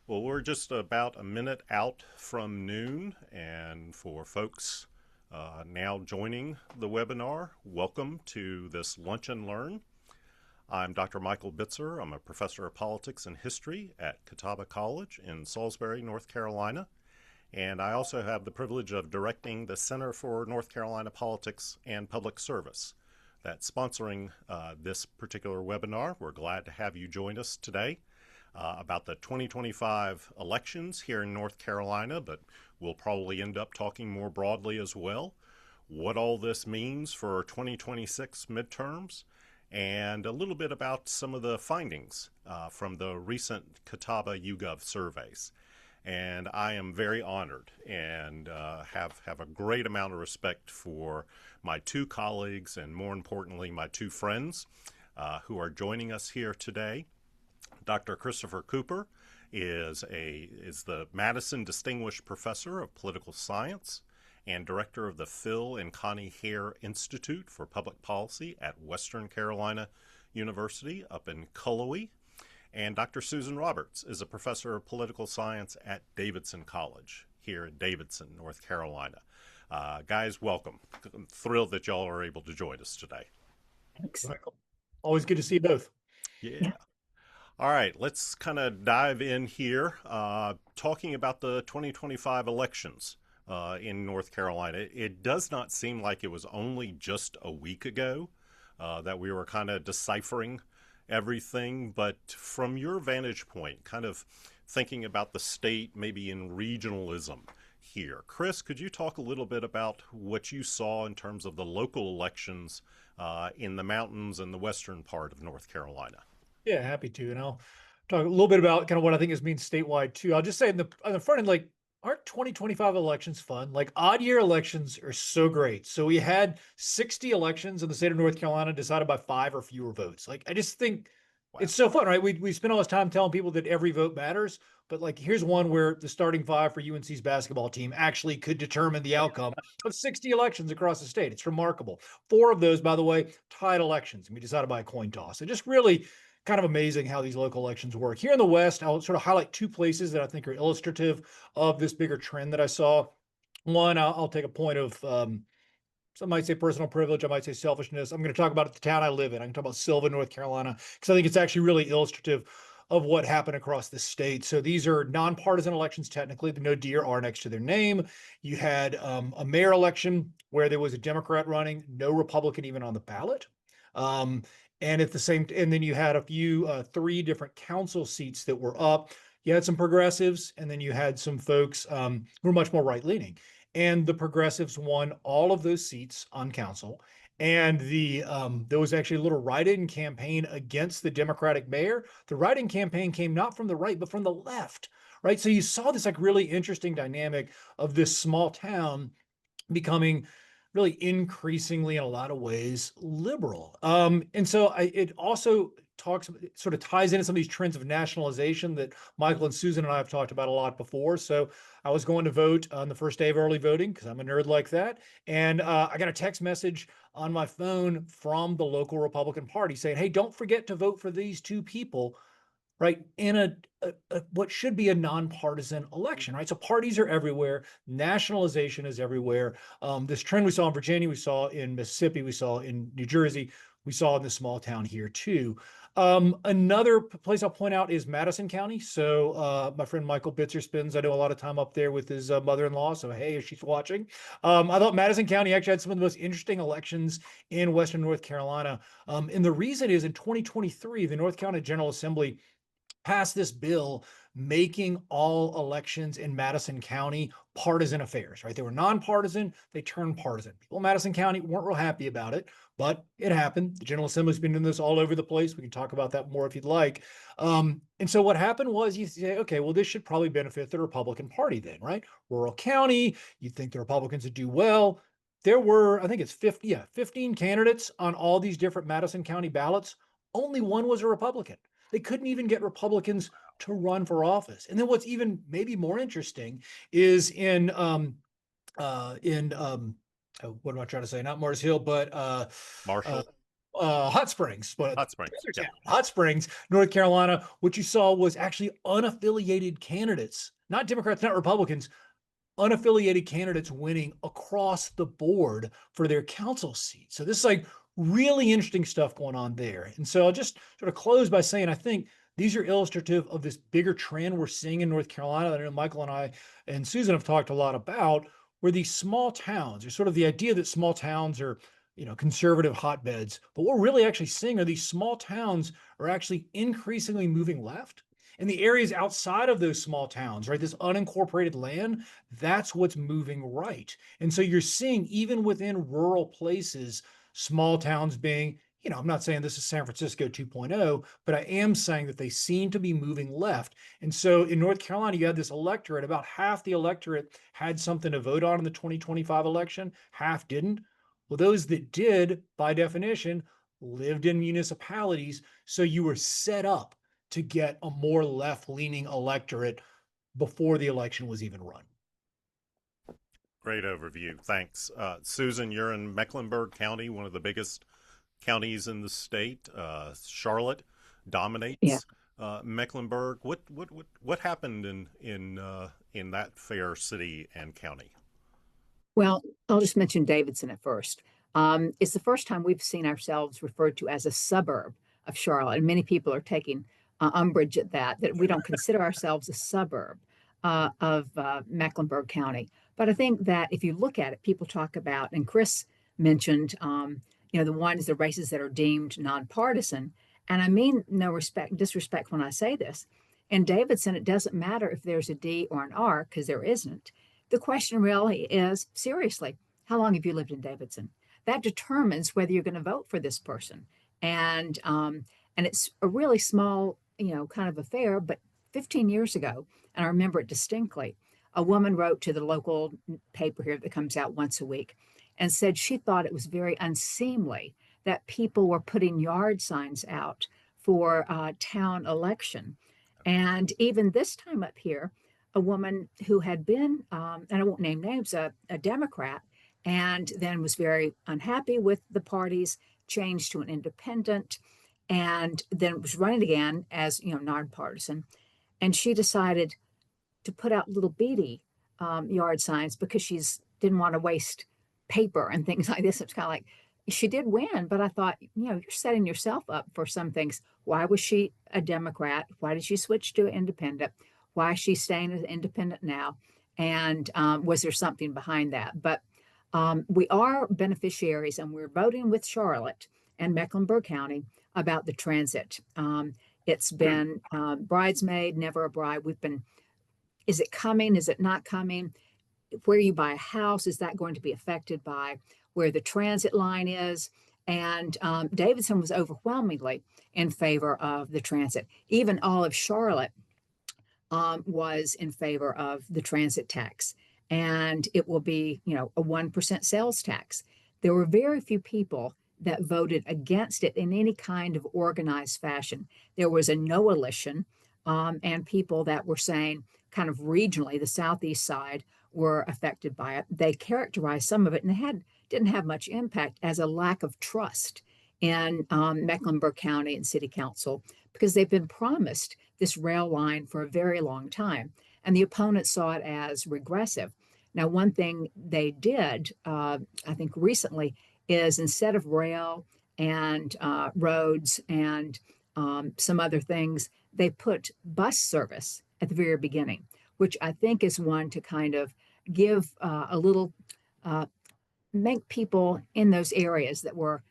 Well, we're just about a minute out from noon, and for folks now joining the webinar, welcome to this Lunch and Learn. I'm Dr. Michael Bitzer. I'm a professor of politics and history at Catawba College in Salisbury, North Carolina, and I also have the privilege of directing the Center for North Carolina Politics and Public Service that's sponsoring this particular webinar. We're glad to have you join us today. About the 2025 elections here in North Carolina, but we'll probably end up talking more broadly as well. What all this means for 2026 midterms, and a little bit about some of the findings from the recent Catawba-YouGov surveys. And I am very honored and have a great amount of respect for my two colleagues and, more importantly, my two friends who are joining us here today. Dr. Christopher Cooper is the Madison Distinguished Professor of Political Science and Director of the Phil and Connie Hare Institute for Public Policy at Western Carolina University up in Cullowhee. And Dr. Susan Roberts is a Professor of Political Science at Davidson College here in Davidson, North Carolina. Guys, welcome. I'm thrilled that y'all are able to join us today. Thanks, Michael. Always good to see you both. Yeah. All right, let's kind of dive in here, talking about the 2025 elections in North Carolina. It does not seem like it was only just a week ago that we were kind of deciphering everything, but from your vantage point, kind of thinking about the state maybe in regionalism here. Chris, could you talk a little bit about what you saw in terms of the local elections in the mountains and the western part of North Carolina? Yeah, happy to. And I'll talk a little bit about kind of what I think this means statewide too. I'll just say on the front end, like, aren't 2025 elections fun? Like, odd year elections are so great. So we had 60 elections in the state of North Carolina decided by 5 or fewer votes. Like, I just think Wow. it's so fun, right? We spend all this time telling people that every vote matters, but like, here's one where the starting 5 for UNC's basketball team actually could determine the outcome of 60 elections across the state. It's remarkable. 4 of those, by the way, tied elections, and we decided by a coin toss. So just really kind of amazing how these local elections work. Here in the West, I'll sort of highlight 2 places that I think are illustrative of this bigger trend that I saw. One, I'll take a point of some might say personal privilege, I might say selfishness. I'm going to talk about the town I live in. I can talk about Sylvan, North Carolina, because I think it's actually really illustrative of what happened across the state. So these are nonpartisan elections, technically. The no deer are next to their name. You had a mayor election where there was a Democrat running, no Republican even on the ballot. Um, and at the same, and then you had a few, 3 different council seats that were up. You had some progressives, and then you had some folks who were much more right leaning. And the progressives won all of those seats on council. And there was actually a little write-in campaign against the Democratic mayor. The write-in campaign came not from the right, but from the left, right? So you saw this like really interesting dynamic of this small town becoming really increasingly in a lot of ways liberal. And so it also sort of ties into some of these trends of nationalization that Michael and Susan and I have talked about a lot before. So I was going to vote on the first day of early voting because I'm a nerd like that. And I got a text message on my phone from the local Republican Party saying, hey, don't forget to vote for these 2 people, right, in a what should be a nonpartisan election, right? So parties are everywhere, nationalization is everywhere. This trend we saw in Virginia, we saw in Mississippi, we saw in New Jersey, we saw in the small town here too. Another place I'll point out is Madison County. So my friend Michael Bitzer spends, I know, a lot of time up there with his mother-in-law. So hey, if she's watching, I thought Madison County actually had some of the most interesting elections in Western North Carolina. And the reason is in 2023, the North Carolina General Assembly passed this bill making all elections in Madison County partisan affairs, right? They were nonpartisan, they turned partisan. People in Madison County weren't real happy about it, but it happened. The General Assembly's been doing this all over the place. We can talk about that more if you'd like. And so what happened was you say, okay, well, this should probably benefit the Republican Party then, right? Rural county, you'd think the Republicans would do well. There were, I think it's 15 candidates on all these different Madison County ballots. Only one was a Republican. They couldn't even get Republicans to run for office. And then what's even maybe more interesting is what am I trying to say? Not Mars Hill, but Marshall? Hot Springs, but Hot Springs. Yeah. Hot Springs, North Carolina. What you saw was actually unaffiliated candidates, not Democrats, not Republicans, unaffiliated candidates winning across the board for their council seats. So this is like really interesting stuff going on there. And so I'll just sort of close by saying I think these are illustrative of this bigger trend we're seeing in North Carolina that I know Michael and I and Susan have talked a lot about, where these small towns are sort of the idea that small towns are, conservative hotbeds. But what we're really actually seeing are these small towns are actually increasingly moving left. And the areas outside of those small towns, right, this unincorporated land, that's what's moving right. And so you're seeing even within rural places, small towns being, I'm not saying this is San Francisco 2.0, but I am saying that they seem to be moving left. And so in North Carolina, you had this electorate, about half the electorate had something to vote on in the 2025 election, half didn't. Well, those that did, by definition, lived in municipalities. So you were set up to get a more left-leaning electorate before the election was even run. Great overview. Thanks. Susan, you're in Mecklenburg County, one of the biggest counties in the state. Charlotte dominates Mecklenburg. What happened in that fair city and county? Well, I'll just mention Davidson at first. It's the first time we've seen ourselves referred to as a suburb of Charlotte, and many people are taking umbrage at that we don't consider ourselves a suburb of Mecklenburg County. But I think that if you look at it, people talk about, and Chris mentioned, the races that are deemed nonpartisan. And I mean no disrespect when I say this. In Davidson, it doesn't matter if there's a D or an R, because there isn't. The question really is, seriously, how long have you lived in Davidson? That determines whether you're going to vote for this person. And it's a really small, kind of affair. But 15 years ago, and I remember it distinctly, a woman wrote to the local paper here that comes out once a week and said she thought it was very unseemly that people were putting yard signs out for town election. And even this time up here, a woman who had been, and I won't name names, a Democrat, and then was very unhappy with the parties, changed to an independent, and then was running again as, nonpartisan. And she decided to put out little beady yard signs because didn't want to waste paper and things like this. It's kind of like, she did win, but I thought, you're setting yourself up for some things. Why was she a Democrat? Why did she switch to an independent? Why is she staying as an independent now? And was there something behind that? But we are beneficiaries, and we're voting with Charlotte and Mecklenburg County about the transit. It's been bridesmaid, never a bride. Is it coming? Is it not coming? Where you buy a house, is that going to be affected by where the transit line is? And Davidson was overwhelmingly in favor of the transit. Even all of Charlotte was in favor of the transit tax. And it will be, a 1% sales tax. There were very few people that voted against it in any kind of organized fashion. There was a coalition and people that were saying kind of regionally, the southeast side were affected by it. They characterized some of it, and it didn't have much impact, as a lack of trust in Mecklenburg County and City Council, because they've been promised this rail line for a very long time, and the opponents saw it as regressive. Now, one thing they did, I think recently, is instead of rail and roads and some other things, they put bus service at the very beginning, which I think is one to kind of give a little, make people in those areas that were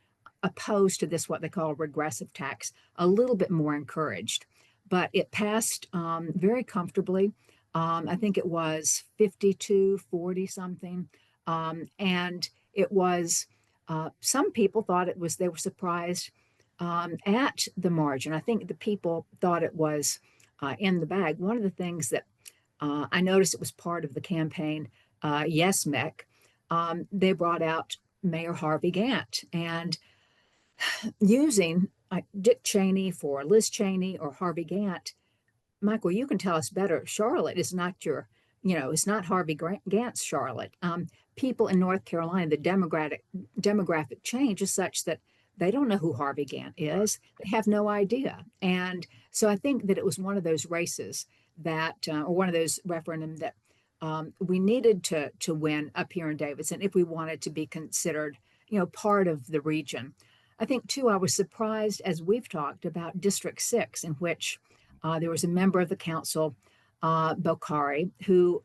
opposed to this, what they call a regressive tax, a little bit more encouraged. But it passed very comfortably. I think it was 52-40 something. And it was, some people thought they were surprised at the margin. I think the people thought it was in the bag. One of the things that I noticed, it was part of the campaign, Yes Mec, they brought out Mayor Harvey Gantt, and using Dick Cheney for Liz Cheney or Harvey Gantt. Michael, you can tell us better. Charlotte is not it's not Harvey Gantt's Charlotte. People in North Carolina, the demographic change is such that They don't know who Harvey Gantt is. They have no idea. And so I think that it was one of those races that, or one of those referendum that we needed to win up here in Davidson if we wanted to be considered, part of the region. I think too, I was surprised as we've talked about District 6, in which there was a member of the council, Bokhari, who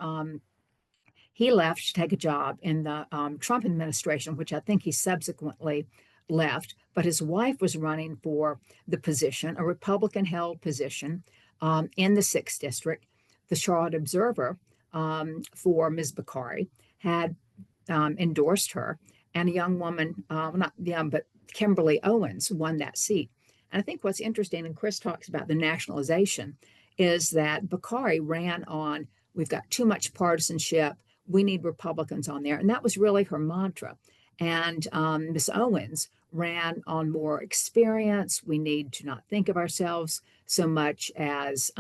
he left to take a job in the Trump administration, which I think he subsequently left. But his wife was running for the position, a Republican held position in the 6th district. The Charlotte Observer for Ms. Bokhari had endorsed her, and a young woman, not young, but Kimberly Owens won that seat. And I think what's interesting, and Chris talks about the nationalization, is that Bokhari ran on, we've got too much partisanship, we need Republicans on there. And that was really her mantra. And Ms. Owens ran on more experience. We need to not think of ourselves so much as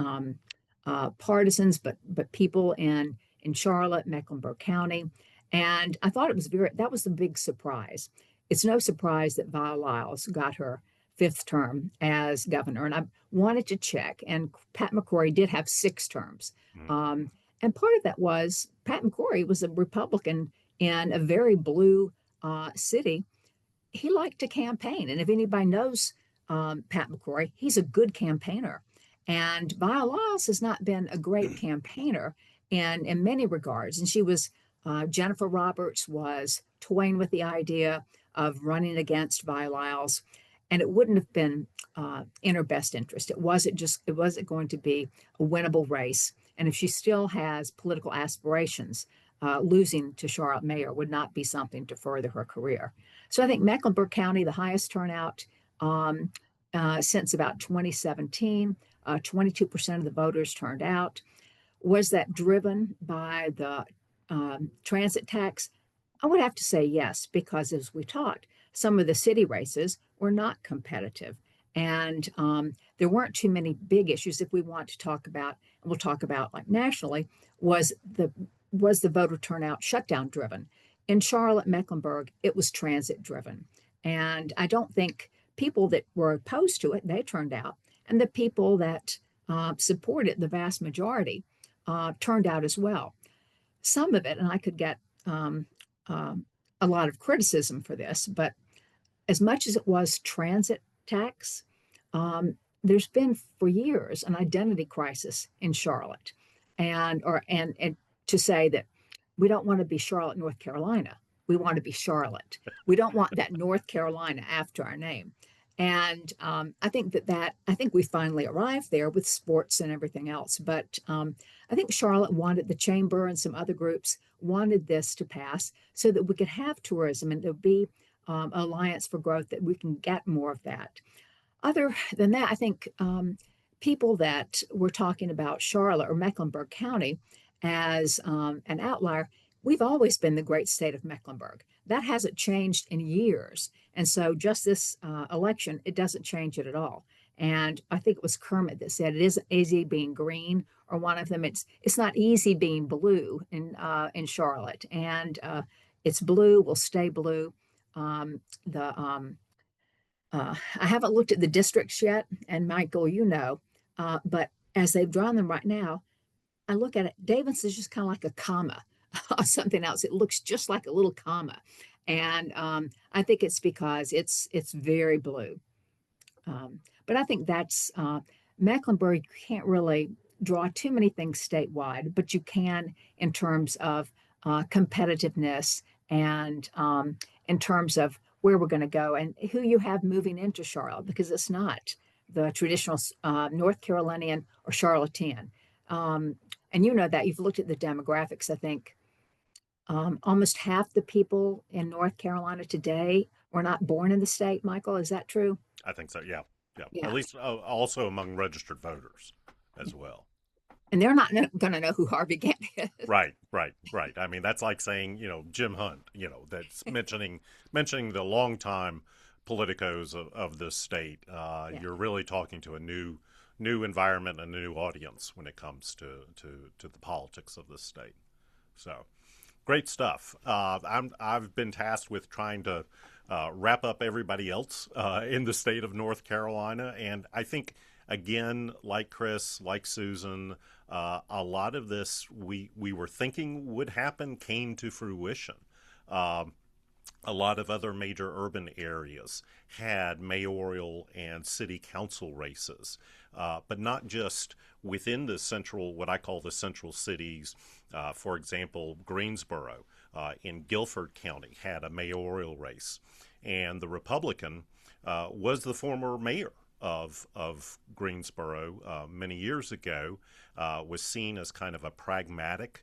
partisans, but people in Charlotte, Mecklenburg County. And I thought that was the big surprise. It's no surprise that Vi Lyles got her 5th term as governor. And I wanted to check, and Pat McCrory did have 6 terms. And part of that was Pat McCrory was a Republican in a very blue city. He liked to campaign. And if anybody knows Pat McCrory, he's a good campaigner. And Vi Lyles has not been a great campaigner in many regards. And she was, Jennifer Roberts was toying with the idea of running against Vi Lyles. And it wouldn't have been in her best interest. It wasn't going to be a winnable race. And if she still has political aspirations, losing to Charlotte mayor would not be something to further her career. So I think Mecklenburg County, the highest turnout since about 2017, 22% of the voters turned out. Was that driven by the transit tax? I would have to say yes, because as we talked, some of the city races were not competitive. And there weren't too many big issues. If we want to talk about, and we'll talk about like nationally, was the voter turnout shutdown driven? In Charlotte, Mecklenburg, it was transit driven. And I don't think people that were opposed to it, they turned out. And the people that supported, the vast majority, turned out as well. Some of it, and I could get a lot of criticism for this, but as much as it was transit tax, there's been for years an identity crisis in Charlotte, and to say that we don't want to be Charlotte, North Carolina, we want to be Charlotte. We don't want that North Carolina after our name. And I think I think we finally arrived there with sports and everything else. But I think Charlotte wanted, the chamber and some other groups wanted this to pass so that we could have tourism and there'll be alliance for growth, that we can get more of that. Other than that, I think people that were talking about Charlotte or Mecklenburg County as an outlier, we've always been the great state of Mecklenburg. That hasn't changed in years. And so just this election, it doesn't change it at all. And I think it was Kermit that said it isn't easy being green, or one of them, it's not easy being blue in Charlotte. And it's blue, will stay blue. I haven't looked at the districts yet, and Michael, but as they've drawn them right now, I look at it, Davis is just kind of like a comma or something else. It looks just like a little comma. And I think it's because it's very blue. But I think that's Mecklenburg can't really draw too many things statewide, but you can in terms of competitiveness and in terms of where we're going to go and who you have moving into Charlotte, because it's not the traditional North Carolinian or Charlottean. And you know that you've looked at the demographics. I think almost half the people in North Carolina today were not born in the state. Michael, is that true? I think so. Yeah. At least also among registered voters as well. And they're not going to know who Harvey Gantt is. Right. I mean, that's like saying, Jim Hunt, that's mentioning the longtime politicos of this state. You're really talking to a new environment and a new audience when it comes to the politics of this state. So, Great stuff. I've been tasked with trying to wrap up everybody else in the state of North Carolina, and I think again, like Chris, like Susan, a lot of this we were thinking would happen came to fruition. Uh, a lot of other major urban areas had mayoral and city council races, but not just within the central, what I call the central cities. For example, Greensboro in Guilford County had a mayoral race, and the Republican was the former mayor of Greensboro many years ago, was seen as kind of a pragmatic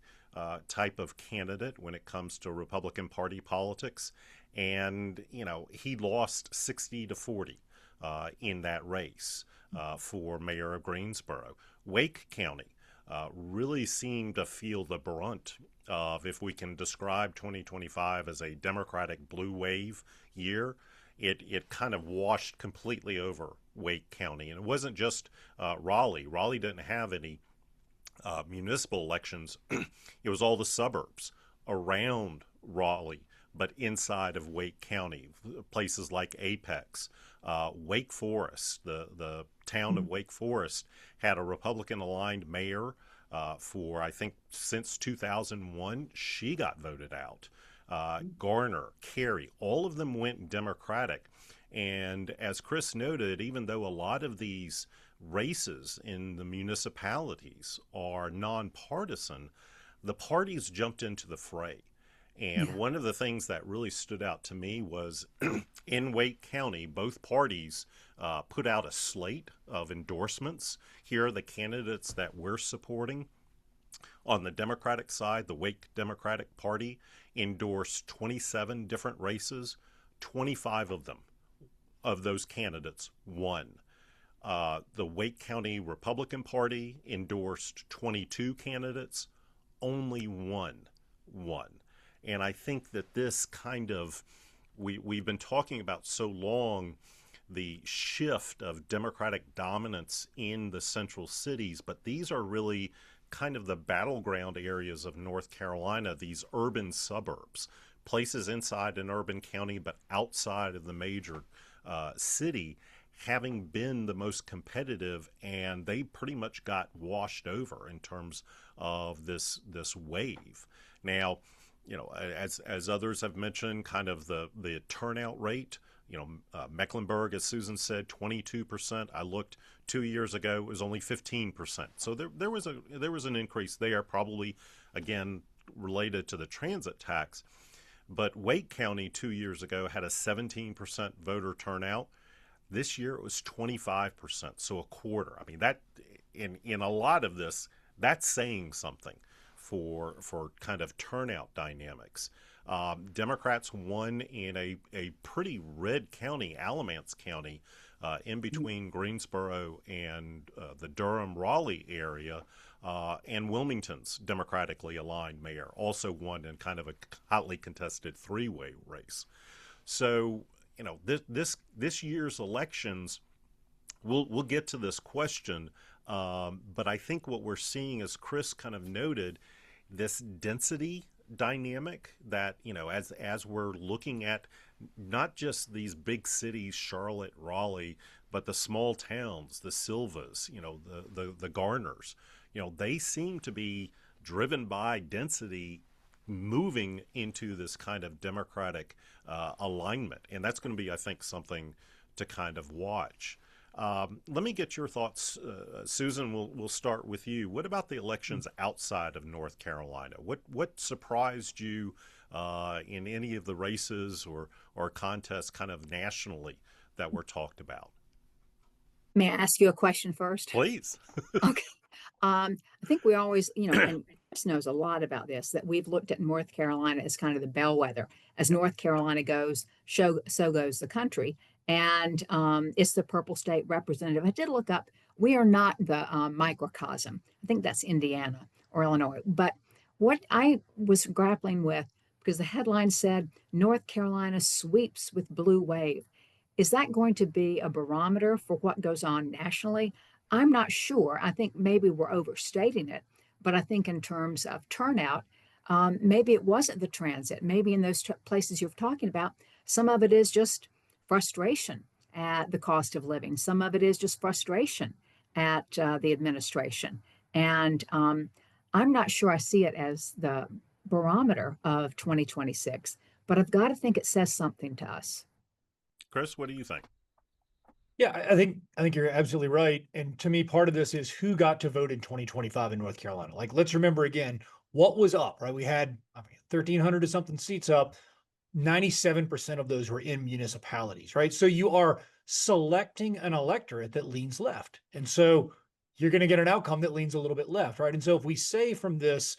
type of candidate when it comes to Republican Party politics. And, he lost 60-40 in that race for mayor of Greensboro. Wake County really seemed to feel the brunt of, if we can describe 2025 as a Democratic blue wave year, it kind of washed completely over Wake County. And it wasn't just Raleigh. Raleigh didn't have any municipal elections. It was all the suburbs around Raleigh, but inside of Wake County, places like Apex, Wake Forest, the town of Wake Forest had a Republican-aligned mayor for, I think, since 2001. She got voted out. Garner, Cary, all of them went Democratic. And as Chris noted, even though a lot of these races in the municipalities are nonpartisan, the parties jumped into the fray. And one of the things that really stood out to me was in Wake County, both parties put out a slate of endorsements. Here are the candidates that we're supporting. On the Democratic side, the Wake Democratic Party endorsed 27 different races. 25 of those candidates won. The Wake County Republican Party endorsed 22 candidates. Only one won. And I think that this kind of, we've been talking about so long the shift of Democratic dominance in the central cities, but these are really kind of the battleground areas of North Carolina, these urban suburbs, places inside an urban county but outside of the major city, having been the most competitive, and they pretty much got washed over in terms of this wave. Now, as others have mentioned, kind of the turnout rate, Mecklenburg, as Susan said, 22%. I looked 2 years ago, it was only 15%. So there was an increase there, probably, again, related to the transit tax. But Wake County 2 years ago had a 17% voter turnout. This year it was 25%, so a quarter. I mean, that in a lot of this, that's saying something for kind of turnout dynamics. Democrats won in a pretty red county, Alamance County, in between Greensboro and the Durham-Raleigh area, and Wilmington's democratically aligned mayor also won in kind of a hotly contested three-way race. So, this year's elections, we'll get to this question, but I think what we're seeing, as Chris kind of noted, this density dynamic that, as we're looking at not just these big cities, Charlotte, Raleigh, but the small towns, the Silvas, the Garners, they seem to be driven by density, moving into this kind of Democratic alignment. And that's going to be, I think, something to kind of watch. Let me get your thoughts. Susan, we'll start with you. What about the elections outside of North Carolina? What surprised you in any of the races or contests kind of nationally that were talked about? May I ask you a question first? Please. Okay. I think we always, and Chris knows a lot about this, that we've looked at North Carolina as kind of the bellwether. As North Carolina goes, so goes the country. And it's the purple state representative. I did look up, we are not the microcosm. I think that's Indiana or Illinois. But what I was grappling with, because the headline said, North Carolina sweeps with blue wave. Is that going to be a barometer for what goes on nationally? I'm not sure. I think maybe we're overstating it. But I think in terms of turnout, Maybe it wasn't the transit. Maybe in those places you're talking about, some of it is just frustration at the cost of living. Some of it is just frustration at the administration. And I'm not sure I see it as the barometer of 2026, but I've got to think it says something to us. Chris, what do you think? Yeah, I think you're absolutely right. And to me, part of this is who got to vote in 2025 in North Carolina. Like, let's remember again what was up, right? We had 1,300 or something seats up. 97% of those were in municipalities, right? So you are selecting an electorate that leans left. And so you're going to get an outcome that leans a little bit left, right? And so if we say from this,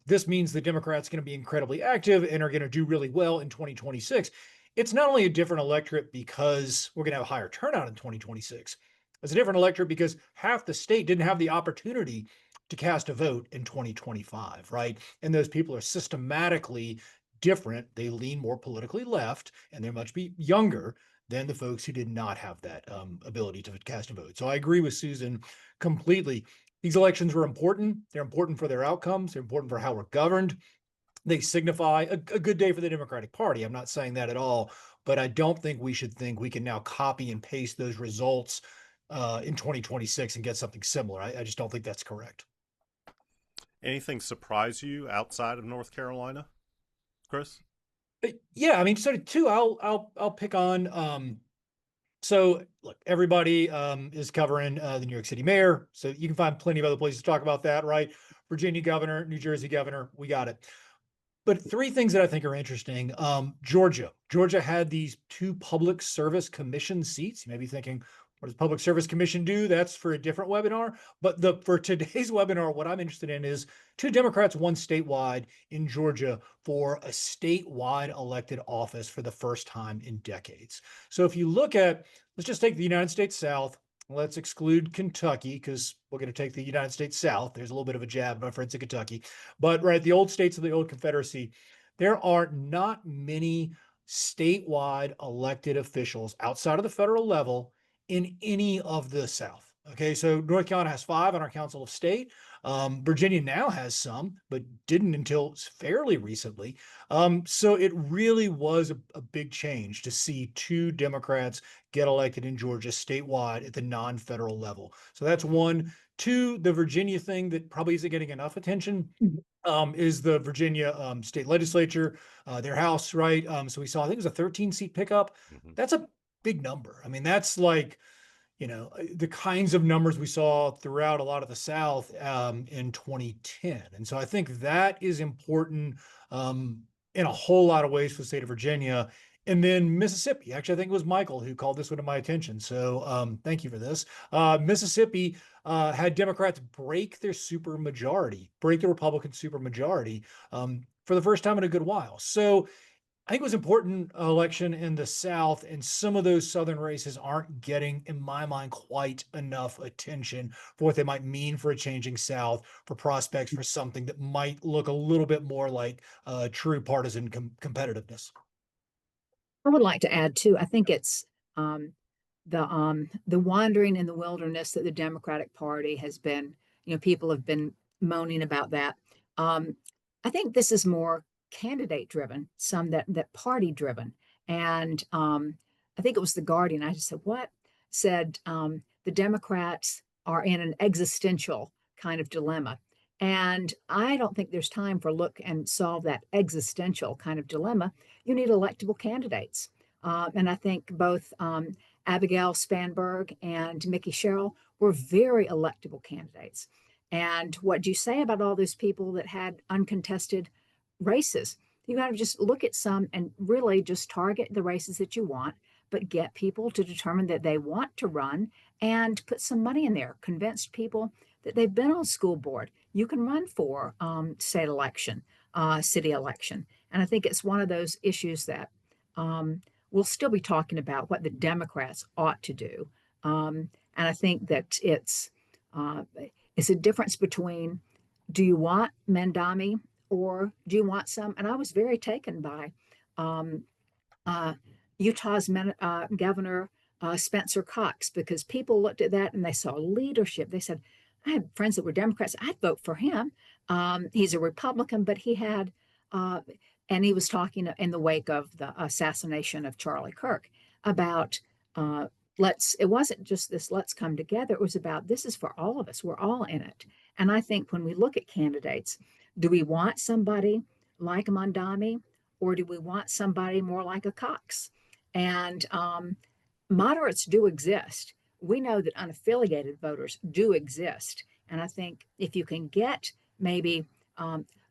this means the Democrats going to be incredibly active and are going to do really well in 2026. It's not only a different electorate because we're going to have a higher turnout in 2026. It's a different electorate because half the state didn't have the opportunity to cast a vote in 2025, right? And those people are systematically different. They lean more politically left, and they're much younger than the folks who did not have that ability to cast a vote. So I agree with Susan completely. These elections were important. They're important for their outcomes. They're important for how we're governed. They signify a good day for the Democratic Party. I'm not saying that at all, but I don't think we should think we can now copy and paste those results in 2026 and get something similar. I just don't think that's correct. Anything surprise you outside of North Carolina, Chris? Yeah, I mean, so too. I'll pick on. So look, everybody is covering the New York City mayor, so you can find plenty of other places to talk about that, right? Virginia governor, New Jersey governor, we got it. But three things that I think are interesting. Georgia had these two public service commission seats. You may be thinking, what does public service commission do? That's for a different webinar. But for today's webinar, what I'm interested in is two Democrats won statewide in Georgia for a statewide elected office for the first time in decades. So if you look at, let's just take the United States South. Let's exclude Kentucky because we're going to take the United States South. There's a little bit of a jab, my friends in Kentucky. But right, the old states of the old Confederacy, there are not many statewide elected officials outside of the federal level in any of the South. Okay, so North Carolina has 5 on our Council of State. Virginia now has some, but didn't until fairly recently. So it really was a big change to see 2 Democrats get elected in Georgia statewide at the non-federal level. So that's one. 2, the Virginia thing that probably isn't getting enough attention is the Virginia state legislature, their House, right? So we saw, I think it was a 13-seat pickup. That's a big number. I mean, that's like, the kinds of numbers we saw throughout a lot of the South in 2010. And so I think that is important in a whole lot of ways for the state of Virginia. And then Mississippi, actually, I think it was Michael who called this one to my attention. So thank you for this. Mississippi had Democrats break their break the Republican supermajority for the first time in a good while. So I think it was an important election in the South, and some of those Southern races aren't getting, in my mind, quite enough attention for what they might mean for a changing South, for prospects for something that might look a little bit more like true partisan competitiveness. I would like to add too, I think it's the wandering in the wilderness that the Democratic Party has been, people have been moaning about that. I think this is more candidate driven, some that party driven. And I think it was The Guardian. I just said, what? Said the Democrats are in an existential kind of dilemma. And I don't think there's time for look and solve that existential kind of dilemma. You need electable candidates. And I think both Abigail Spanberg and Mickey Sherrill were very electable candidates. And what do you say about all those people that had uncontested races? You got to just look at some and really just target the races that you want, but get people to determine that they want to run and put some money in there. Convince people that they've been on school board. You can run for state election, city election. And I think it's one of those issues that we'll still be talking about what the Democrats ought to do. And I think that it's a difference between, do you want Mandami or do you want some? And I was very taken by Utah's Governor Spencer Cox, because people looked at that and they saw leadership. They said, I had friends that were Democrats. I'd vote for him. He's a Republican, but he had, uh, and he was talking in the wake of the assassination of Charlie Kirk about uh, it wasn't just this let's come together. It was about this is for all of us. We're all in it. And I think when we look at candidates, do we want somebody like Mondami or do we want somebody more like a Cox? And moderates do exist. We know that unaffiliated voters do exist. And I think if you can get maybe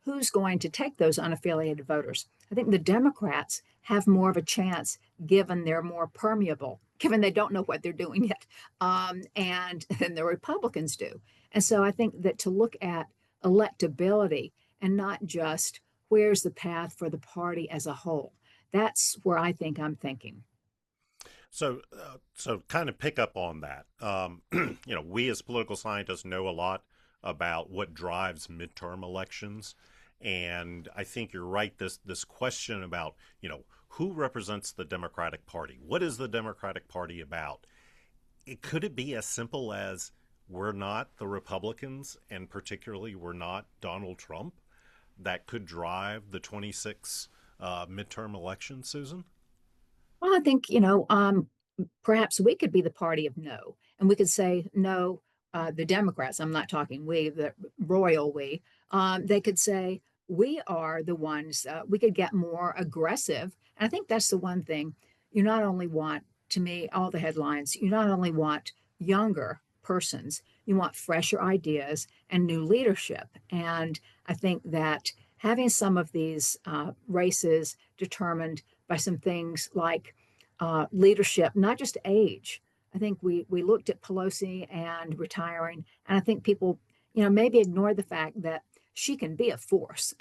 who's going to take those unaffiliated voters, I think the Democrats have more of a chance given they're more permeable, given they don't know what they're doing yet, and than the Republicans do. And so I think that to look at electability and not just where's the path for the party as a whole, that's where I think I'm thinking. So kind of pick up on that. We as political scientists know a lot about what drives midterm elections, and I think you're right. This question about who represents the Democratic Party, what is the Democratic Party about? Could it be as simple as we're not the Republicans, and particularly we're not Donald Trump, that could drive the 26 midterm election, Susan? Well, I think, perhaps we could be the party of no, and we could say no, the Democrats, I'm not talking we, the royal we, they could say we are the ones, we could get more aggressive. And I think that's the one thing you not only want, to me, all the headlines, you not only want younger persons, you want fresher ideas and new leadership. And I think that having some of these races determined by some things like leadership, not just age. I think we looked at Pelosi and retiring, and I think people, maybe ignore the fact that she can be a force.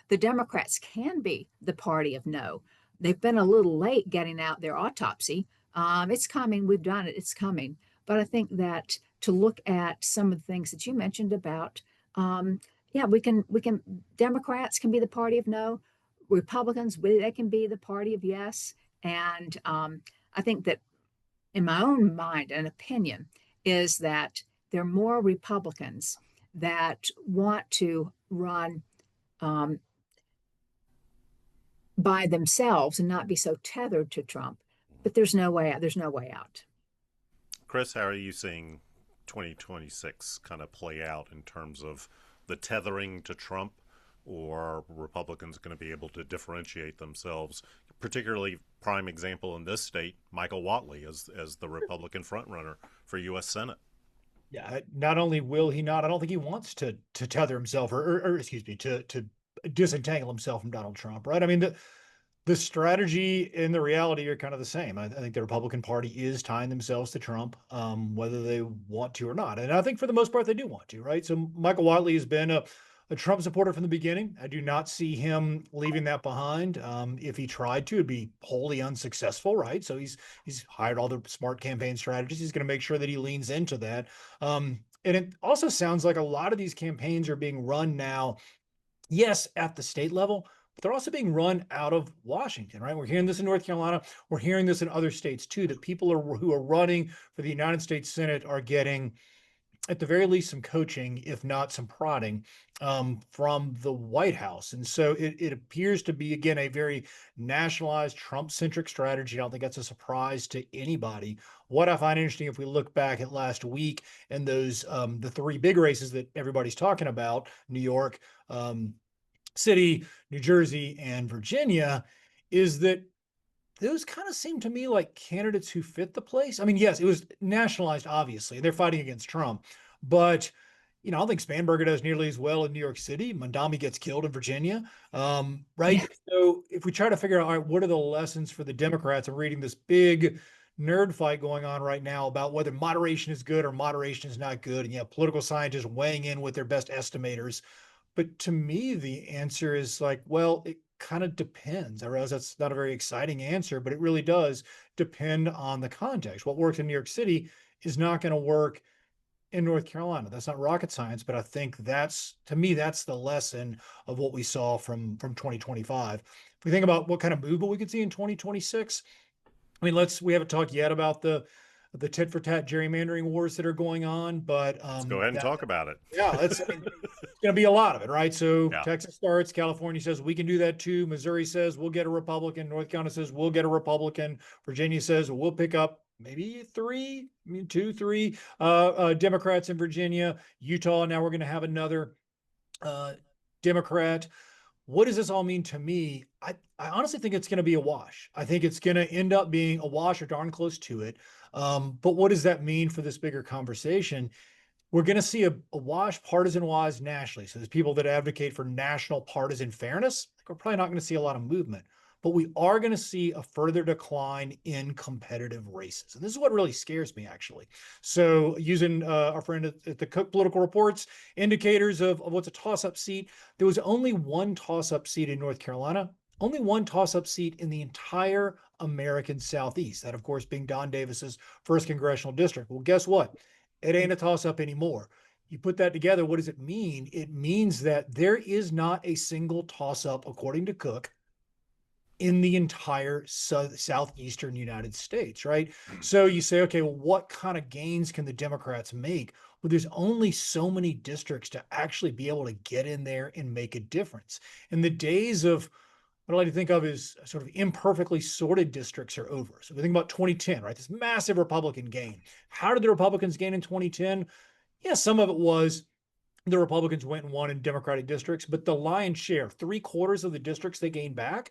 The Democrats can be the party of no. They've been a little late getting out their autopsy. It's coming. We've done it. It's coming. But I think that to look at some of the things that you mentioned about, yeah, we can. Democrats can be the party of no. Republicans, they can be the party of yes. And I think that in my own mind and opinion is that there are more Republicans that want to run by themselves and not be so tethered to Trump. But there's no way out. There's no way out. Chris, how are you seeing 2026 kind of play out in terms of the tethering to Trump, or are Republicans going to be able to differentiate themselves? Particularly, prime example in this state, Michael Whatley as the Republican frontrunner for U.S. Senate. Yeah, not only will he not, I don't think he wants to tether himself or excuse me, to disentangle himself from Donald Trump, right? I mean, the strategy and the reality are kind of the same. I think the Republican Party is tying themselves to Trump, whether they want to or not. And I think for the most part, they do want to, right? So Michael Whatley has been a Trump supporter from the beginning. I do not see him leaving that behind. If he tried to, it'd be wholly unsuccessful, right? So he's hired all the smart campaign strategies. He's going to make sure that he leans into that. And it also sounds like a lot of these campaigns are being run now, yes, at the state level, but they're also being run out of Washington, right? We're hearing this in North Carolina. We're hearing this in other states too, that people who are running for the United States Senate are getting, at the very least, some coaching, if not some prodding, from the White House. And so it appears to be, again, a very nationalized Trump-centric strategy. I don't think that's a surprise to anybody. What I find interesting, if we look back at last week and those the three big races that everybody's talking about, New York, City, New Jersey, and Virginia, is that those kind of seem to me like candidates who fit the place. I mean, yes, it was nationalized, obviously, and they're fighting against Trump, but I don't think Spanberger does nearly as well in New York City. Mondami gets killed in Virginia, right? Yeah. So if we try to figure out, all right, what are the lessons for the Democrats? I'm reading this big nerd fight going on right now about whether moderation is good or moderation is not good, and political scientists weighing in with their best estimators. But to me, the answer is like, well, it kind of depends. I realize that's not a very exciting answer, but it really does depend on the context. What works in New York City is not going to work in North Carolina. That's not rocket science, but I think to me, that's the lesson of what we saw from 2025. If we think about what kind of movement we could see in 2026, I mean, we haven't talked yet about the the tit for tat gerrymandering wars that are going on. But Let's go ahead and talk about it. yeah, it's going to be a lot of it, right? So Yeah. Texas starts, California says we can do that too. Missouri says we'll get a Republican. North Carolina says we'll get a Republican. Virginia says we'll pick up maybe two, three Democrats in Virginia. Utah, now we're going to have another Democrat. What does this all mean to me? I honestly think it's going to be a wash. I think it's going to end up being a wash or darn close to it. But what does that mean for this bigger conversation? We're going to see a wash partisan wise nationally. So there's people that advocate for national partisan fairness. I think we're probably not going to see a lot of movement, but we are going to see a further decline in competitive races. And this is what really scares me, actually. So using our friend at the Cook Political Reports indicators of what's a toss-up seat, there was only one toss-up seat in North Carolina, only one toss-up seat in the entire American Southeast. That, of course, being Don Davis's first congressional district. Well, guess what? It ain't a toss-up anymore. You put that together, what does it mean? It means that there is not a single toss-up, according to Cook, in the entire southeastern United States, right? So you say, okay, well, what kind of gains can the Democrats make? Well, there's only so many districts to actually be able to get in there and make a difference. And the days of what I like to think of as sort of imperfectly sorted districts are over. So if we think about 2010, right? This massive Republican gain. How did the Republicans gain in 2010? Yeah, some of it was the Republicans went and won in Democratic districts, but the lion's share, 3/4 of the districts they gained back,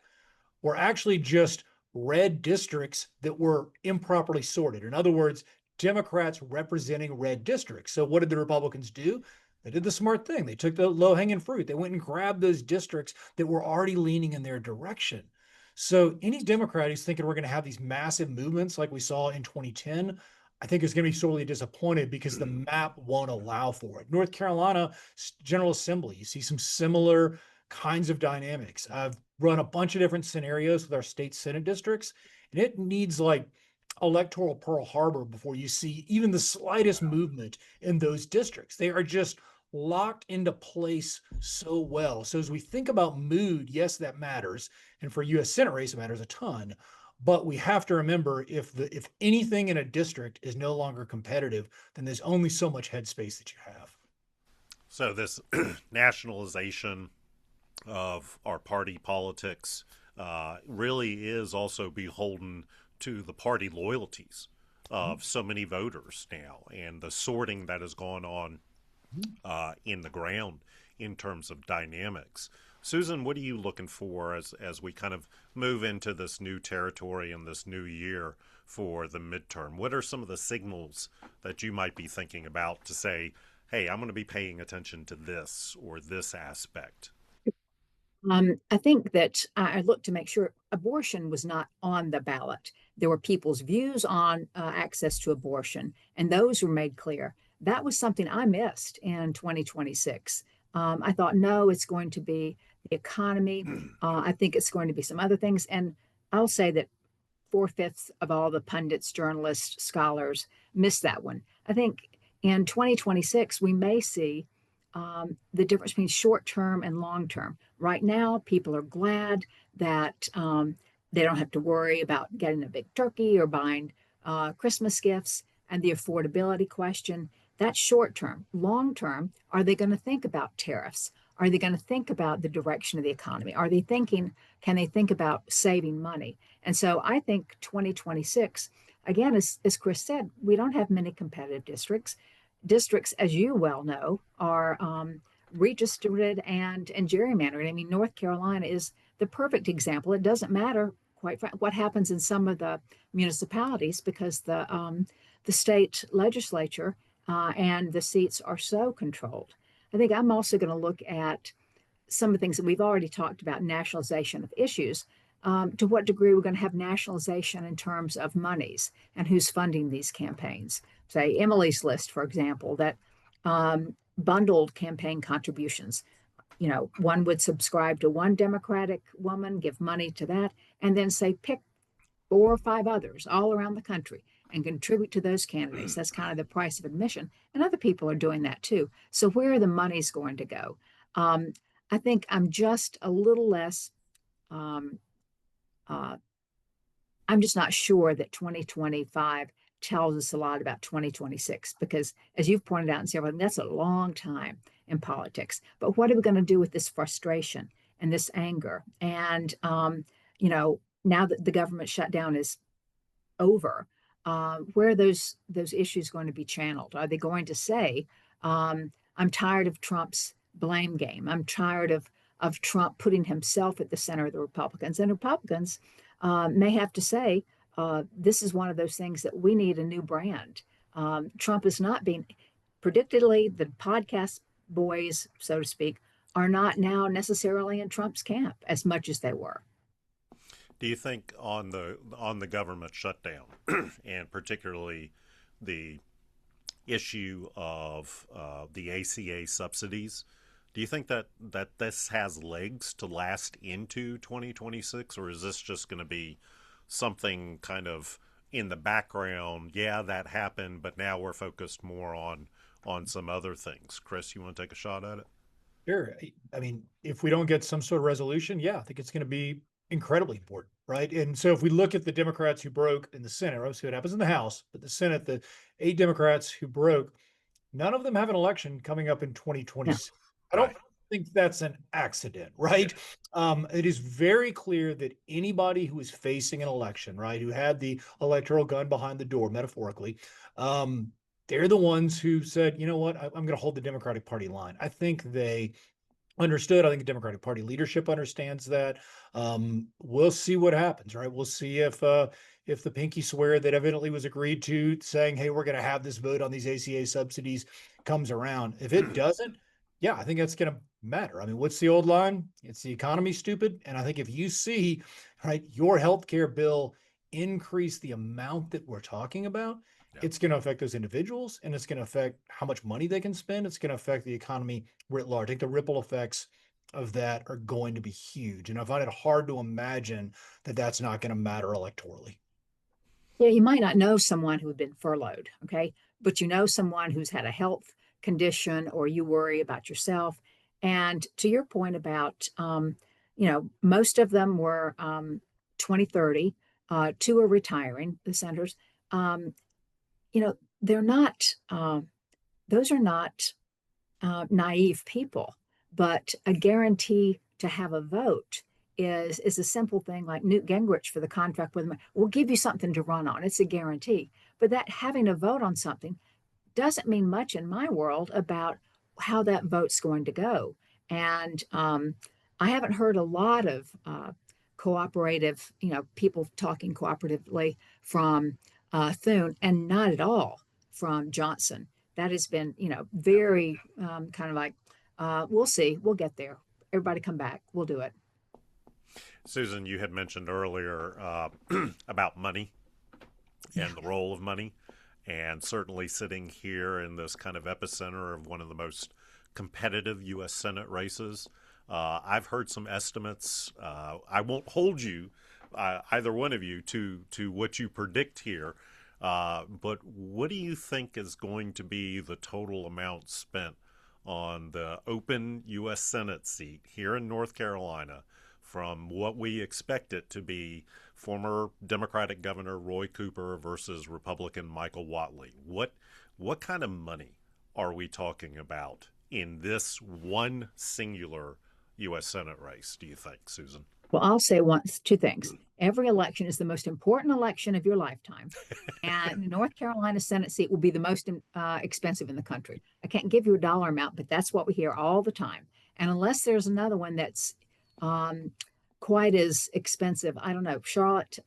were actually just red districts that were improperly sorted. In other words, Democrats representing red districts. So what did the Republicans do? They did the smart thing. They took the low-hanging fruit. They went and grabbed those districts that were already leaning in their direction. So any Democrat who's thinking we're going to have these massive movements like we saw in 2010, I think is going to be sorely disappointed because the map won't allow for it. North Carolina General Assembly, you see some similar kinds of dynamics. I've run a bunch of different scenarios with our state Senate districts, and it needs like electoral Pearl Harbor before you see even the slightest movement in those districts. They are just locked into place so well. So as we think about mood, yes, that matters. And for US Senate race, it matters a ton. But we have to remember if anything in a district is no longer competitive, then there's only so much headspace that you have. So this nationalization of our party politics really is also beholden to the party loyalties of so many voters now, and the sorting that has gone on in the ground in terms of dynamics. Susan, what are you looking for as we kind of move into this new territory and this new year for the midterm? What are some of the signals that you might be thinking about to say, hey, I'm going to be paying attention to this or this aspect? I think that I looked to make sure abortion was not on the ballot. There were people's views on access to abortion, and those were made clear. That was something I missed in 2026. I thought, no, it's going to be the economy. I think it's going to be some other things. And I'll say that 4/5 of all the pundits, journalists, scholars missed that one. I think in 2026, we may see the difference between short term and long term. Right now, people are glad that they don't have to worry about getting a big turkey or buying Christmas gifts, and the affordability question. That's short term. Long term, are they going to think about tariffs? Are they going to think about the direction of the economy? Can they think about saving money? And so I think 2026, again, as Chris said, we don't have many competitive districts. Districts, as you well know, are redistricted and gerrymandered. I mean, North Carolina is the perfect example. It doesn't matter quite what happens in some of the municipalities because the state legislature and the seats are so controlled. I think I'm also going to look at some of the things that we've already talked about, nationalization of issues. To what degree we're going to have nationalization in terms of monies and who's funding these campaigns. Say Emily's List, for example, that bundled campaign contributions. You know, one would subscribe to one Democratic woman, give money to that, and then say pick 4 or 5 others all around the country and contribute to those candidates. That's kind of the price of admission. And other people are doing that too. So where are the monies going to go? I think I'm just a little less, I'm just not sure that 2025 tells us a lot about 2026 because, as you've pointed out in several, that's a long time in politics. But what are we going to do with this frustration and this anger? And now that the government shutdown is over, where are those issues going to be channeled? Are they going to say, I'm tired of Trump's blame game. I'm tired of Trump putting himself at the center of the Republicans. And Republicans may have to say, this is one of those things that we need a new brand. Trump is not being, predictably, the podcast boys, so to speak, are not now necessarily in Trump's camp as much as they were. Do you think on the government shutdown, and particularly the issue of the ACA subsidies, do you think that this has legs to last into 2026, or is this just going to be something kind of in the background? Yeah, that happened, but now we're focused more on some other things. Chris, you want to take a shot at it? Sure. I mean, if we don't get some sort of resolution, yeah, I think it's going to be incredibly important, right? And so if we look at the Democrats who broke in the Senate, we'll see what happens in the House, but the Senate, the 8 Democrats who broke, none of them have an election coming up in 2026. I don't think that's an accident, right? It is very clear that anybody who is facing an election, right, who had the electoral gun behind the door, metaphorically, they're the ones who said, you know what, I'm going to hold the Democratic Party line. I think they understood. I think the Democratic Party leadership understands that. We'll see what happens, right? We'll see if the pinky swear that evidently was agreed to, saying, hey, we're going to have this vote on these ACA subsidies, comes around. If it doesn't, yeah, I think that's going to matter. I mean, what's the old line? It's the economy, stupid. And I think if you see, right, your healthcare bill increase the amount that we're talking about, it's going to affect those individuals, and it's going to affect how much money they can spend. It's going to affect the economy writ large. I think the ripple effects of that are going to be huge. And I find it hard to imagine that that's not going to matter electorally. Yeah, you might not know someone who had been furloughed, okay? But you know someone who's had a health condition, or you worry about yourself. And to your point about, most of them were 2030, 2 are retiring, the senators. They're not, those are not naive people, but a guarantee to have a vote is a simple thing like Newt Gingrich for the contract with them. We'll give you something to run on. It's a guarantee. But that having a vote on something doesn't mean much in my world about how that vote's going to go. And I haven't heard a lot of cooperative, people talking cooperatively from Thune, and not at all from Johnson. That has been, very kind of like, we'll see, we'll get there. Everybody come back, we'll do it. Susan, you had mentioned earlier about money and the role of money, and certainly sitting here in this kind of epicenter of one of the most competitive U.S. Senate races. I've heard some estimates. I won't hold you, either one of you, to what you predict here. But what do you think is going to be the total amount spent on the open U.S. Senate seat here in North Carolina from what we expect it to be former Democratic Governor Roy Cooper versus Republican Michael Whatley? What kind of money are we talking about in this one singular U.S. Senate race, do you think, Susan? Well, I'll say two things. Every election is the most important election of your lifetime. And the North Carolina Senate seat will be the most expensive in the country. I can't give you a dollar amount, but that's what we hear all the time. And unless there's another one that's quite as expensive, I don't know, Charlotte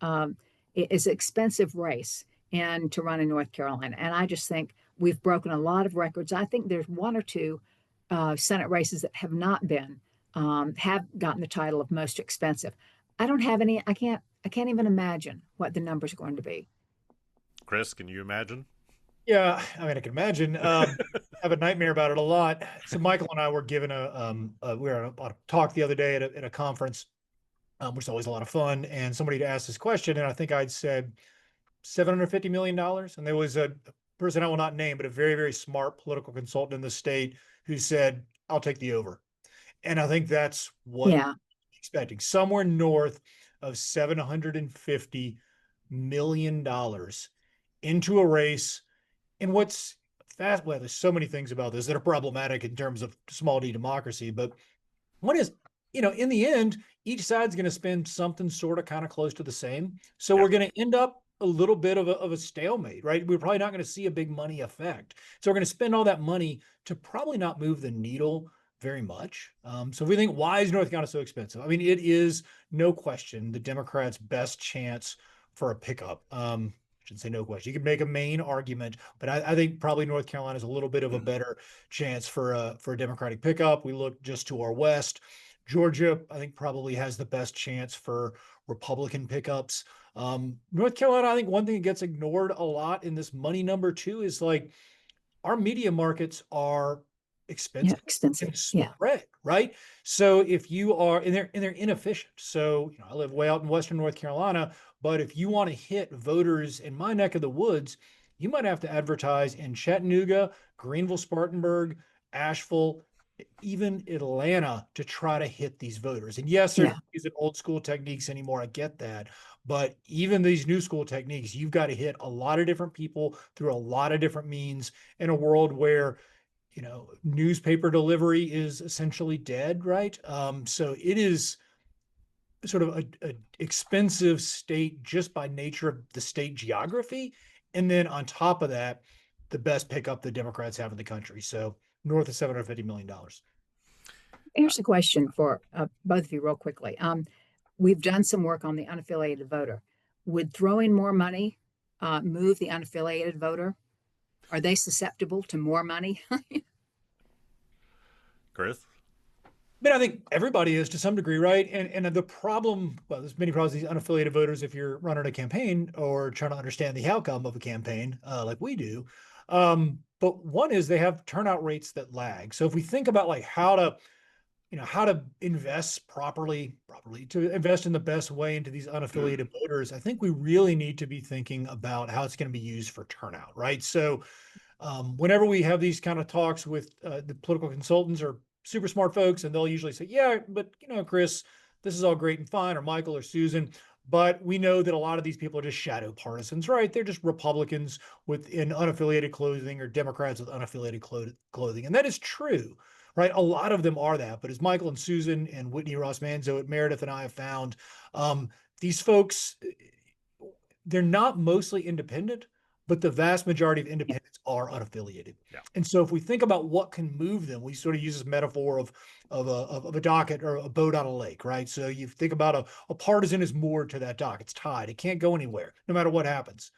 is an expensive race and to run in North Carolina. And I just think we've broken a lot of records. I think there's 1 or 2 Senate races that have not been have gotten the title of most expensive. I don't have any. I can't even imagine what the numbers are going to be. Chris, can you imagine? Yeah, I mean, I can imagine. I have a nightmare about it a lot. So Michael and I were given we were on a talk the other day at a conference, which is always a lot of fun. And somebody had asked this question, and I think I'd said $750 million. And there was a person I will not name, but a very, very smart political consultant in the state who said, I'll take the over. And I think that's what I'm expecting. Somewhere north of $750 million into a race. And what's fast, well, there's so many things about this that are problematic in terms of small d democracy, but one is, in the end, each side's going to spend something sort of kind of close to the same. So Yeah. we're going to end up a little bit of a stalemate, right? We're probably not going to see a big money effect. So we're going to spend all that money to probably not move the needle very much. So if we think, why is North Carolina so expensive? I mean, it is no question the Democrats' best chance for a pickup. Shouldn't say no question. You could make a main argument, but I think probably North Carolina is a little bit of a better chance for a Democratic pickup. We look just to our west. Georgia, I think, probably has the best chance for Republican pickups. North Carolina, I think one thing that gets ignored a lot in this money number too is like our media markets are expensive expensive. and Yeah. spread, right? So if you are, and they're inefficient. So I live way out in Western North Carolina, but if you want to hit voters in my neck of the woods, you might have to advertise in Chattanooga, Greenville, Spartanburg, Asheville, even Atlanta to try to hit these voters. And yes, they're not using old school techniques anymore. I get that. But even these new school techniques, you've got to hit a lot of different people through a lot of different means in a world where, newspaper delivery is essentially dead, right? So it is sort of a expensive state just by nature of the state geography. And then on top of that, the best pickup the Democrats have in the country. So north of $750 million. Here's a question for both of you real quickly. We've done some work on the unaffiliated voter. Would throwing more money move the unaffiliated voter? Are they susceptible to more money? Chris? I mean, I think everybody is to some degree, right? And the problem, well, there's many problems with these unaffiliated voters if you're running a campaign or trying to understand the outcome of a campaign, like we do. But one is they have turnout rates that lag. So if we think about like how to invest properly to invest in the best way into these unaffiliated voters, I think we really need to be thinking about how it's going to be used for turnout, right? So whenever we have these kind of talks with the political consultants or super smart folks, and they'll usually say, yeah, but Chris, this is all great and fine, or Michael or Susan, but we know that a lot of these people are just shadow partisans, right? They're just Republicans within unaffiliated clothing or Democrats with unaffiliated clothing. And that is true, right? A lot of them are that. But as Michael and Susan and Whitney Ross Manzo at Meredith and I have found, these folks, they're not mostly independent, but the vast majority of independents are unaffiliated. Yeah. And so if we think about what can move them, we sort of use this metaphor of a docket or a boat on a lake, right? So you think about a partisan is moored to that dock. It's tied. It can't go anywhere, no matter what happens.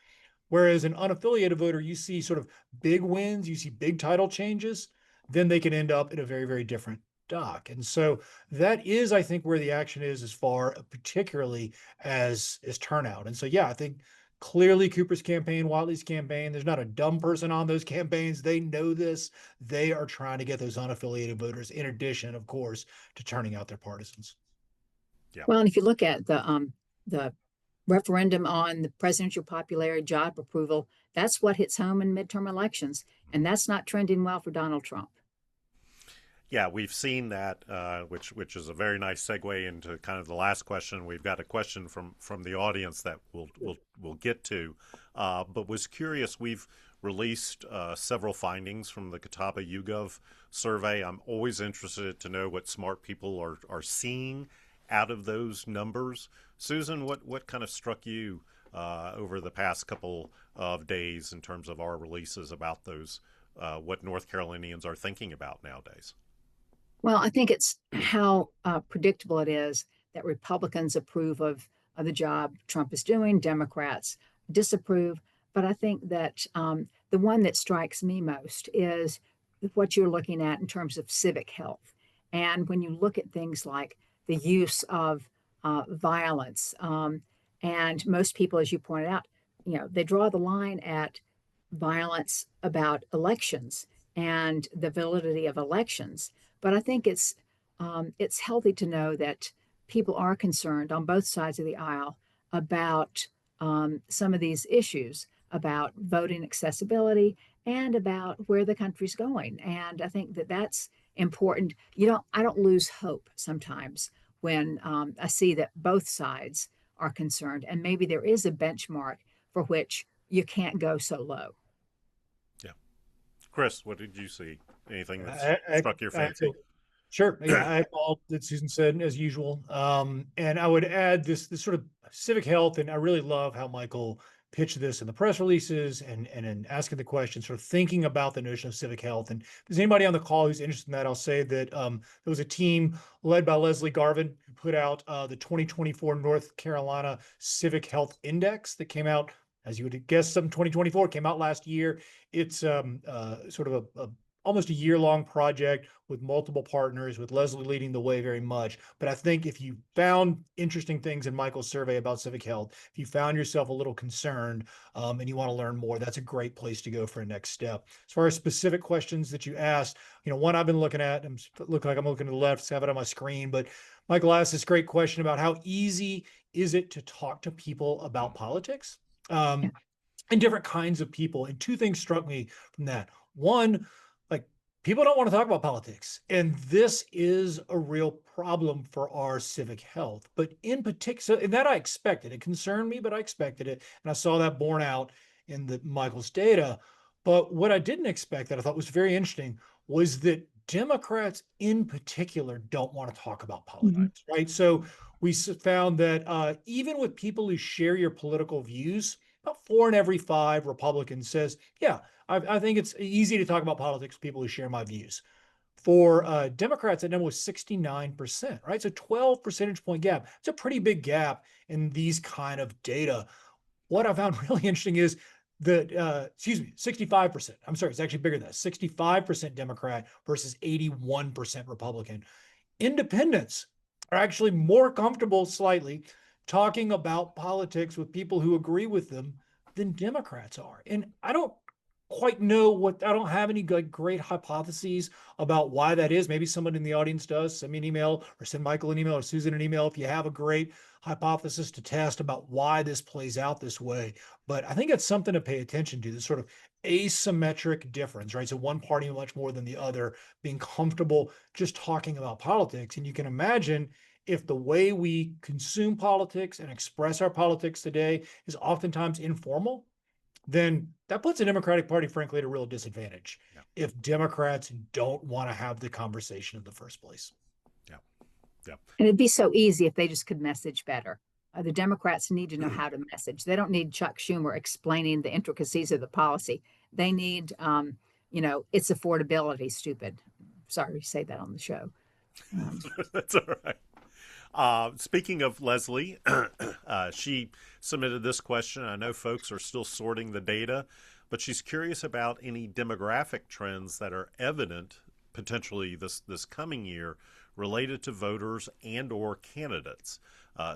Whereas an unaffiliated voter, you see sort of big wins, you see big title changes, then they can end up in a very, very different dock. And so that is, I think, where the action is as far, particularly as turnout. And so, yeah, I think clearly Cooper's campaign, Whatley's campaign, there's not a dumb person on those campaigns. They know this. They are trying to get those unaffiliated voters, in addition, of course, to turning out their partisans. Yeah. Well, and if you look at the referendum on the presidential popularity, job approval, that's what hits home in midterm elections. And that's not trending well for Donald Trump. Yeah, we've seen that, which is a very nice segue into kind of the last question. We've got a question from the audience that we'll get to, but was curious. We've released several findings from the Catawba-YouGov survey. I'm always interested to know what smart people are seeing out of those numbers. Susan, what kind of struck you over the past couple of days in terms of our releases about those, what North Carolinians are thinking about nowadays? Well, I think it's how predictable it is that Republicans approve of the job Trump is doing, Democrats disapprove. But I think that the one that strikes me most is what you're looking at in terms of civic health. And when you look at things like the use of violence, and most people, as you pointed out, they draw the line at violence about elections and the validity of elections. But I think it's healthy to know that people are concerned on both sides of the aisle about some of these issues, about voting accessibility and about where the country's going. And I think that that's important. I don't lose hope sometimes when I see that both sides are concerned, and maybe there is a benchmark for which you can't go so low. Yeah. Chris, what did you see? Anything that's struck your I fancy? Sure. Yeah, I all that Susan said as usual. And I would add this sort of civic health, and I really love how Michael pitched this in the press releases and in asking the question, sort of thinking about the notion of civic health. And if there's anybody on the call who's interested in that, I'll say that there was a team led by Leslie Garvin who put out the 2024 North Carolina Civic Health Index that came out, as you would guess, some 2024 came out last year. It's sort of a almost a year-long project with multiple partners, with Leslie leading the way very much. But I think if you found interesting things in Michael's survey about civic health, if you found yourself a little concerned and you want to learn more, that's a great place to go for a next step. As far as specific questions that you asked, one I've been looking at, I'm looking to the left, have it on my screen, but Michael asked this great question about how easy is it to talk to people about politics and different kinds of people. And two things struck me from that. One, like, people don't want to talk about politics, and this is a real problem for our civic health. But in particular, and that I expected, it concerned me, but I expected it, and I saw that borne out in the Michael's data. But what I didn't expect, that I thought was very interesting, was that Democrats in particular don't want to talk about politics, right? So we found that even with people who share your political views, about 4 in every 5 Republicans says, yeah, I think it's easy to talk about politics with people who share my views. For Democrats, that number was 69%, right? So 12 percentage point gap. It's a pretty big gap in these kind of data. What I found really interesting is that, 65%. I'm sorry, it's actually bigger than that. 65% Democrat versus 81% Republican. Independents are actually more comfortable slightly talking about politics with people who agree with them than Democrats are. And I don't quite know I don't have any great hypotheses about why that is. Maybe someone in the audience does. Send me an email or send Michael an email or Susan an email if you have a great hypothesis to test about why this plays out this way. But I think it's something to pay attention to, this sort of asymmetric difference, right? So one party much more than the other being comfortable just talking about politics. And you can imagine if the way we consume politics and express our politics today is oftentimes informal, then that puts the Democratic Party, frankly, at a real disadvantage if Democrats don't want to have the conversation in the first place. And it'd be so easy if they just could message better. The Democrats need to know how to message. They don't need Chuck Schumer explaining the intricacies of the policy. They need, it's affordability, stupid. Sorry to say that on the show. That's all right. Speaking of Leslie, she submitted this question. I know folks are still sorting the data, but she's curious about any demographic trends that are evident potentially this coming year related to voters and or candidates.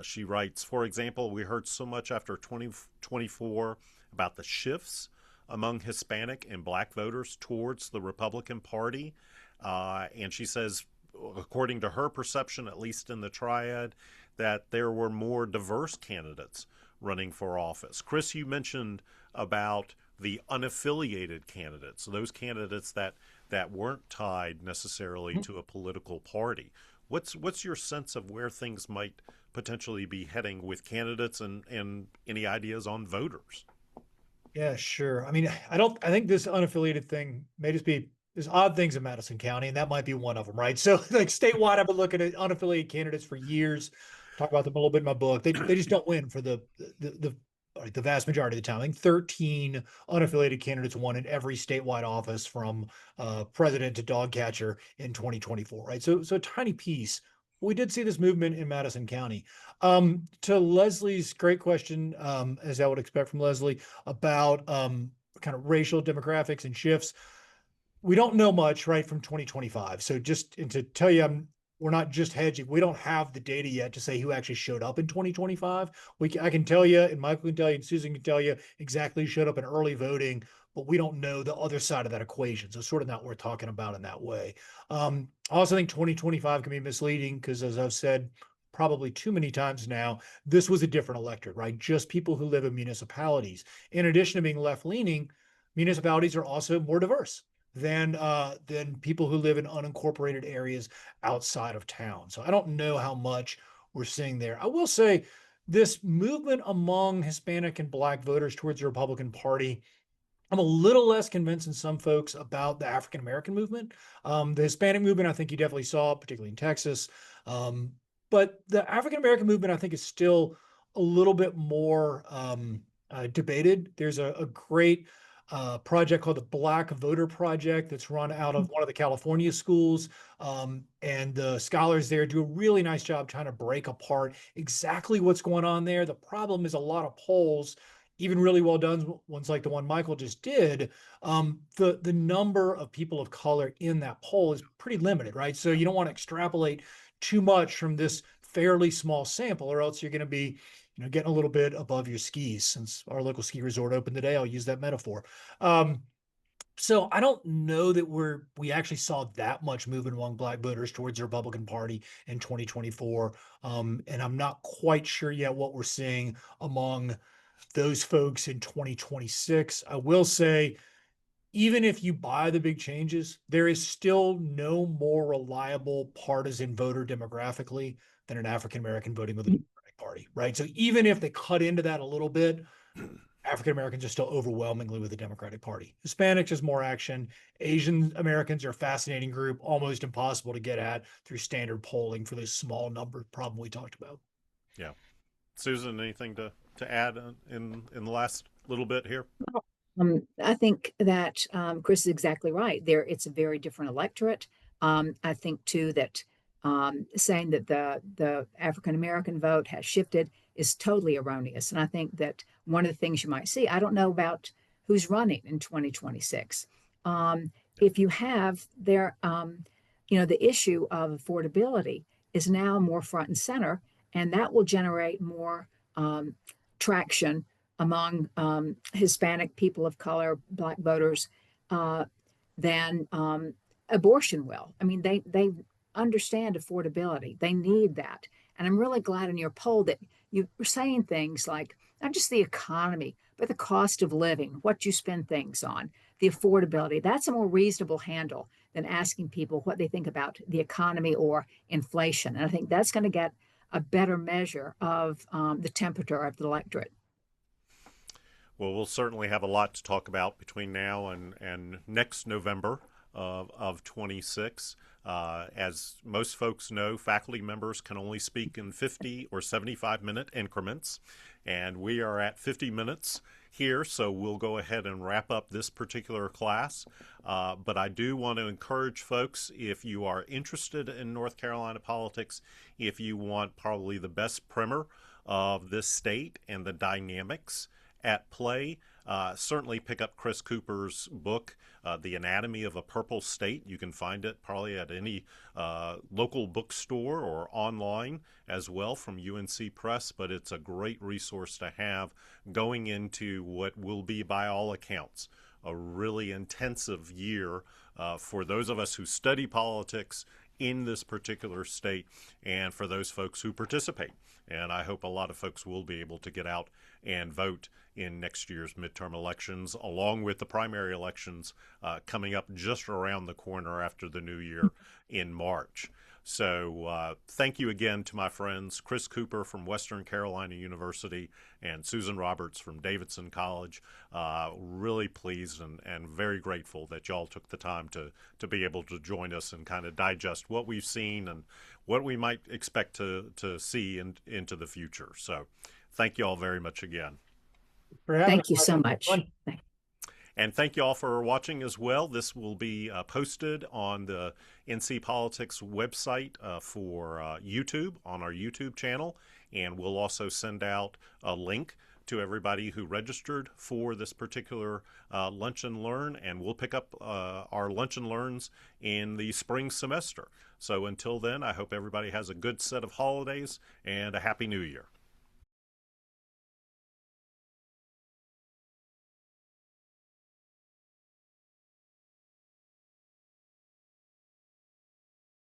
She writes, for example, we heard so much after 2024 about the shifts among Hispanic and Black voters towards the Republican Party. And she says, according to her perception, at least in the triad, that there were more diverse candidates running for office. Chris, you mentioned about the unaffiliated candidates, those candidates that weren't tied necessarily to a political party. What's your sense of where things might potentially be heading with candidates and any ideas on voters? Yeah, sure. I mean, I think this unaffiliated thing may just be, there's odd things in Madison County, and that might be one of them, right? So, like, statewide, I've been looking at unaffiliated candidates for years. Talk about them a little bit in my book. They just don't win for the vast majority of the time. I think 13 unaffiliated candidates won in every statewide office from president to dog catcher in 2024, right? So a tiny piece. We did see this movement in Madison County. To Leslie's great question, as I would expect from Leslie, about kind of racial demographics and shifts. We don't know much, right, from 2025. So to tell you, we're not just hedging. We don't have the data yet to say who actually showed up in 2025. I can tell you, and Michael can tell you, and Susan can tell you exactly who showed up in early voting, but we don't know the other side of that equation. So sort of not worth talking about in that way. I also think 2025 can be misleading because, as I've said probably too many times now, this was a different electorate, right? Just people who live in municipalities. In addition to being left-leaning, municipalities are also more diverse than people who live in unincorporated areas outside of town. So I don't know how much we're seeing there. I will say this movement among Hispanic and Black voters towards the Republican Party, I'm a little less convinced than some folks about the African American movement. The Hispanic movement, I think you definitely saw, particularly in Texas. Um, but the African American movement, I think, is still a little bit more debated. There's a great project called the Black Voter Project that's run out of one of the California schools. And the scholars there do a really nice job trying to break apart exactly what's going on there. The problem is a lot of polls, even really well done ones like the one Michael just did, the number of people of color in that poll is pretty limited, right? So you don't want to extrapolate too much from this fairly small sample, or else you're going to be, getting a little bit above your skis. Since our local ski resort opened today, I'll use that metaphor. So I don't know that we actually saw that much movement among Black voters towards the Republican Party in 2024. And I'm not quite sure yet what we're seeing among those folks in 2026. I will say, even if you buy the big changes, there is still no more reliable partisan voter demographically than an African American voting with the Democratic Party, right? So even if they cut into that a little bit, African Americans are still overwhelmingly with the Democratic Party. Hispanics is more action. Asian Americans are a fascinating group, almost impossible to get at through standard polling for this small number problem we talked about. Yeah. Susan, anything to add in the last little bit here? I think that Chris is exactly right. It's a very different electorate. I think too that saying that the African American vote has shifted is totally erroneous. And I think that one of the things you might see, I don't know about who's running in 2026. If you have the issue of affordability is now more front and center, and that will generate more traction among Hispanic people of color, Black voters, than abortion will. I mean, they understand affordability. They need that. And I'm really glad in your poll that you were saying things like not just the economy, but the cost of living, what you spend things on, the affordability. That's a more reasonable handle than asking people what they think about the economy or inflation. And I think that's going to get a better measure of the temperature of the electorate. Well, we'll certainly have a lot to talk about between now and next November of 26. As most folks know, faculty members can only speak in 50 or 75-minute increments, and we are at 50 minutes here, so we'll go ahead and wrap up this particular class. But I do want to encourage folks, if you are interested in North Carolina politics, if you want probably the best primer of this state and the dynamics at play, certainly pick up Chris Cooper's book, The Anatomy of a Purple State. You can find it probably at any local bookstore or online as well from UNC Press, but it's a great resource to have going into what will be, by all accounts, a really intensive year for those of us who study politics in this particular state and for those folks who participate. And I hope a lot of folks will be able to get out and vote in next year's midterm elections, along with the primary elections coming up just around the corner after the new year in March. So thank you again to my friends, Chris Cooper from Western Carolina University and Susan Roberts from Davidson College. Really pleased and very grateful that y'all took the time to be able to join us and kind of digest what we've seen and what we might expect to see into the future. So thank you all very much again. Thank you so much. And thank you all for watching as well. This will be posted on the NC Politics website for YouTube, on our YouTube channel. And we'll also send out a link to everybody who registered for this particular Lunch and Learn. And we'll pick up our Lunch and Learns in the spring semester. So until then, I hope everybody has a good set of holidays and a Happy New Year.